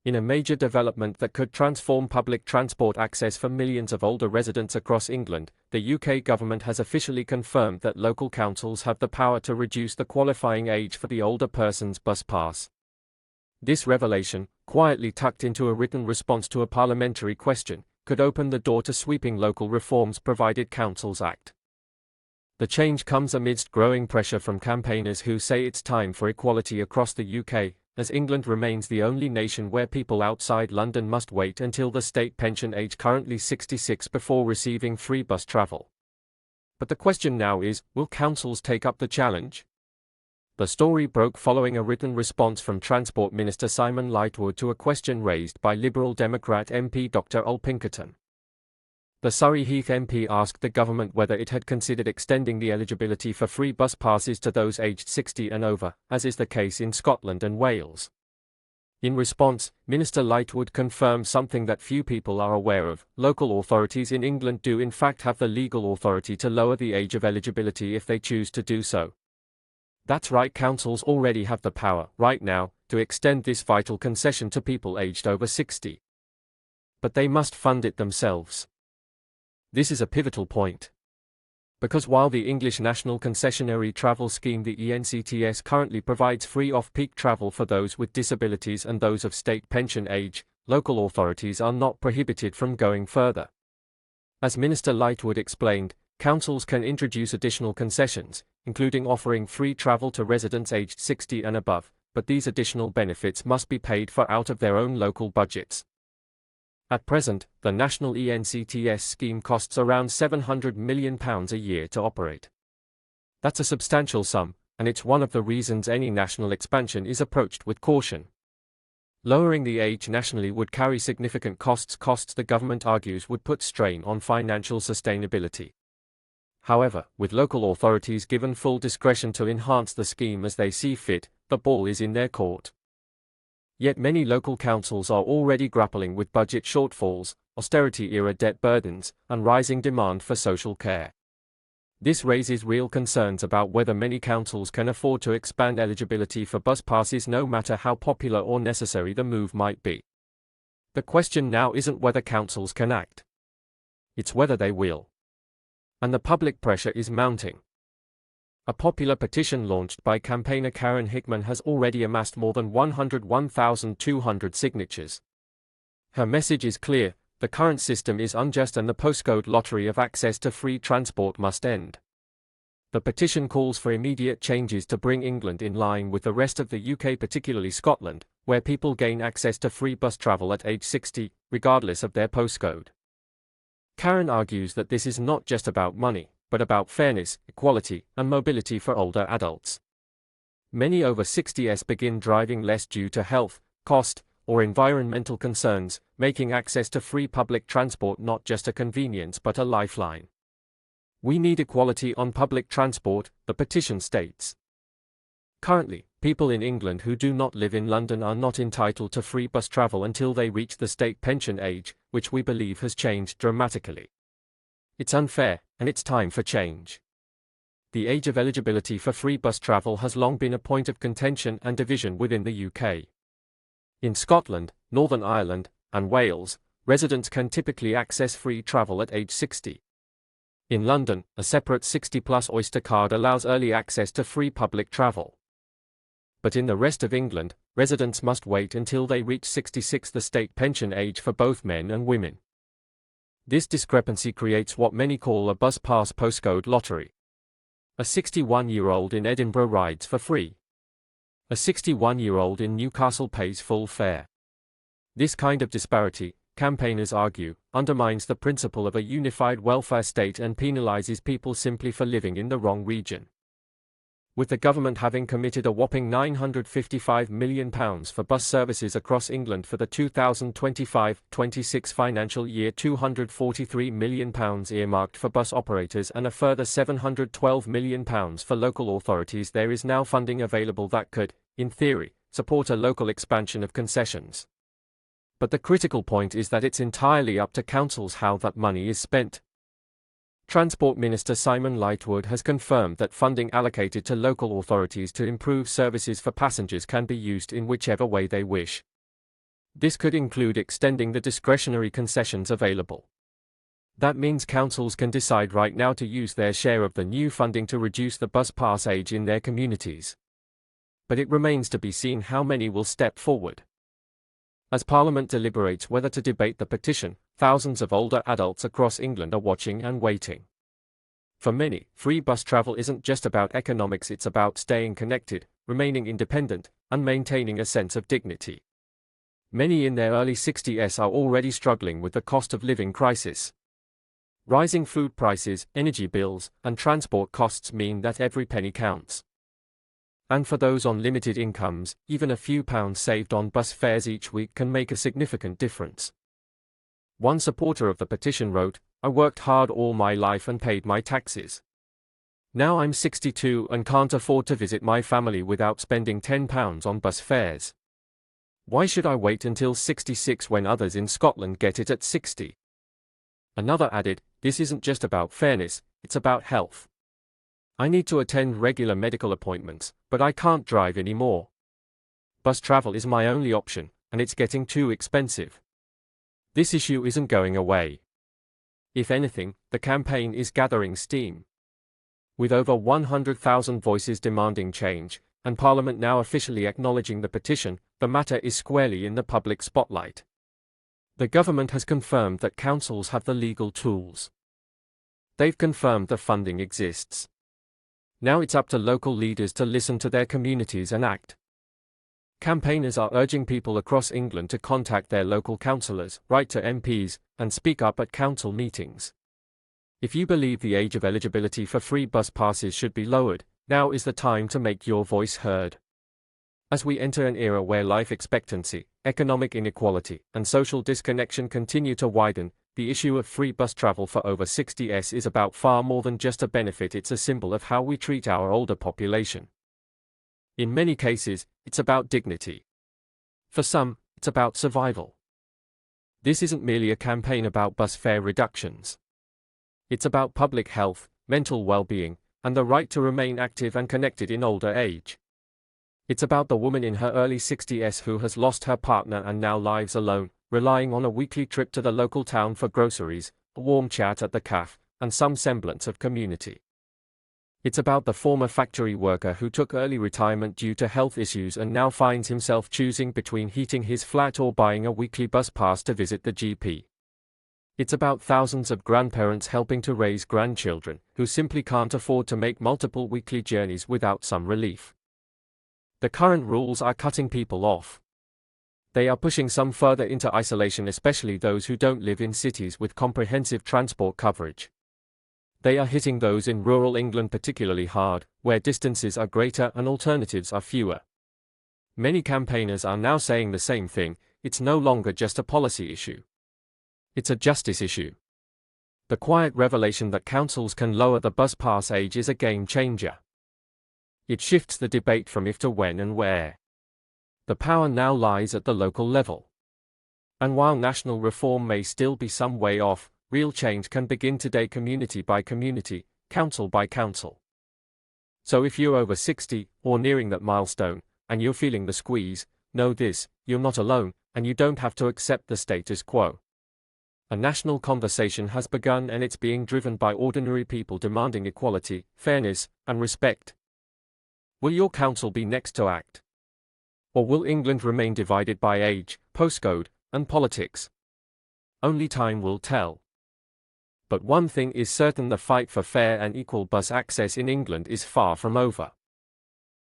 In a major development that could transform public transport access for millions of older residents across England, the UK government has officially confirmed that local councils have the power to reduce the qualifying age for the older person's bus pass. This revelation, quietly tucked into a written response to a parliamentary question, could open the door to sweeping local reforms provided councils act. The change comes amidst growing pressure from campaigners who say it's time for equality across the UK, as England remains the only nation where people outside London must wait until the state pension age, currently 66, before receiving free bus travel. But the question now is, will councils take up the challenge? The story broke following a written response from Transport Minister Simon Lightwood to a question raised by Liberal Democrat MP Dr. Pinkerton. The Surrey Heath MP asked the government whether it had considered extending the eligibility for free bus passes to those aged 60 and over, as is the case in Scotland and Wales. In response, Minister Lightwood confirmed something that few people are aware of: local authorities in England do in fact have the legal authority to lower the age of eligibility if they choose to do so. That's right, councils already have the power, right now, to extend this vital concession to people aged over 60. But they must fund it themselves. This is a pivotal point. Because while the English National Concessionary Travel Scheme, the ENCTS, currently provides free off-peak travel for those with disabilities and those of state pension age, local authorities are not prohibited from going further. As Minister Lightwood explained, councils can introduce additional concessions, including offering free travel to residents aged 60 and above, but these additional benefits must be paid for out of their own local budgets. At present, the national ENCTS scheme costs around £700 million a year to operate. That's a substantial sum, and it's one of the reasons any national expansion is approached with caution. Lowering the age nationally would carry significant costs the government argues would put strain on financial sustainability. However, with local authorities given full discretion to enhance the scheme as they see fit, the ball is in their court. Yet many local councils are already grappling with budget shortfalls, austerity-era debt burdens, and rising demand for social care. This raises real concerns about whether many councils can afford to expand eligibility for bus passes, no matter how popular or necessary the move might be. The question now isn't whether councils can act. It's whether they will. And the public pressure is mounting. A popular petition launched by campaigner Karen Hickman has already amassed more than 101,200 signatures. Her message is clear: the current system is unjust and the postcode lottery of access to free transport must end. The petition calls for immediate changes to bring England in line with the rest of the UK, particularly Scotland, where people gain access to free bus travel at age 60, regardless of their postcode. Karen argues that this is not just about money, but about fairness, equality, and mobility for older adults. Many over 60s begin driving less due to health, cost, or environmental concerns, making access to free public transport not just a convenience but a lifeline. We need equality on public transport, the petition states. Currently, people in England who do not live in London are not entitled to free bus travel until they reach the state pension age, which we believe has changed dramatically. It's unfair, and it's time for change. The age of eligibility for free bus travel has long been a point of contention and division within the UK. In Scotland, Northern Ireland, and Wales, residents can typically access free travel at age 60. In London, a separate 60-plus Oyster card allows early access to free public travel. But in the rest of England, residents must wait until they reach 66, the state pension age for both men and women. This discrepancy creates what many call a bus pass postcode lottery. A 61-year-old in Edinburgh rides for free. A 61-year-old in Newcastle pays full fare. This kind of disparity, campaigners argue, undermines the principle of a unified welfare state and penalises people simply for living in the wrong region. With the government having committed a whopping £955 million for bus services across England for the 2025-26 financial year, £243 million earmarked for bus operators and a further £712 million for local authorities, there is now funding available that could, in theory, support a local expansion of concessions. But the critical point is that it's entirely up to councils how that money is spent. Transport Minister Simon Lightwood has confirmed that funding allocated to local authorities to improve services for passengers can be used in whichever way they wish. This could include extending the discretionary concessions available. That means councils can decide right now to use their share of the new funding to reduce the bus pass age in their communities. But it remains to be seen how many will step forward. As Parliament deliberates whether to debate the petition, thousands of older adults across England are watching and waiting. For many, free bus travel isn't just about economics, it's about staying connected, remaining independent, and maintaining a sense of dignity. Many in their early 60s are already struggling with the cost of living crisis. Rising food prices, energy bills, and transport costs mean that every penny counts. And for those on limited incomes, even a few pounds saved on bus fares each week can make a significant difference. One supporter of the petition wrote, "I worked hard all my life and paid my taxes. Now I'm 62 and can't afford to visit my family without spending £10 on bus fares. Why should I wait until 66 when others in Scotland get it at 60? Another added, "This isn't just about fairness, it's about health. I need to attend regular medical appointments, but I can't drive anymore. Bus travel is my only option, and it's getting too expensive." This issue isn't going away. If anything, the campaign is gathering steam. With over 100,000 voices demanding change, and Parliament now officially acknowledging the petition, the matter is squarely in the public spotlight. The government has confirmed that councils have the legal tools. They've confirmed the funding exists. Now it's up to local leaders to listen to their communities and act. Campaigners are urging people across England to contact their local councillors, write to MPs, and speak up at council meetings. If you believe the age of eligibility for free bus passes should be lowered, now is the time to make your voice heard. As we enter an era where life expectancy, economic inequality, and social disconnection continue to widen, the issue of free bus travel for over 60s is about far more than just a benefit. It's a symbol of how we treat our older population. In many cases, it's about dignity. For some, it's about survival. This isn't merely a campaign about bus fare reductions. It's about public health, mental well-being, and the right to remain active and connected in older age. It's about the woman in her early 60s who has lost her partner and now lives alone, relying on a weekly trip to the local town for groceries, a warm chat at the cafe, and some semblance of community. It's about the former factory worker who took early retirement due to health issues and now finds himself choosing between heating his flat or buying a weekly bus pass to visit the GP. It's about thousands of grandparents helping to raise grandchildren who simply can't afford to make multiple weekly journeys without some relief. The current rules are cutting people off. They are pushing some further into isolation, especially those who don't live in cities with comprehensive transport coverage. They are hitting those in rural England particularly hard, where distances are greater and alternatives are fewer. Many campaigners are now saying the same thing: it's no longer just a policy issue. It's a justice issue. The quiet revelation that councils can lower the bus pass age is a game changer. It shifts the debate from if to when and where. The power now lies at the local level. And while national reform may still be some way off, real change can begin today, community by community, council by council. So if you're over 60, or nearing that milestone, and you're feeling the squeeze, know this: you're not alone, and you don't have to accept the status quo. A national conversation has begun, and it's being driven by ordinary people demanding equality, fairness, and respect. Will your council be next to act? Or will England remain divided by age, postcode, and politics? Only time will tell. But one thing is certain: the fight for fair and equal bus access in England is far from over.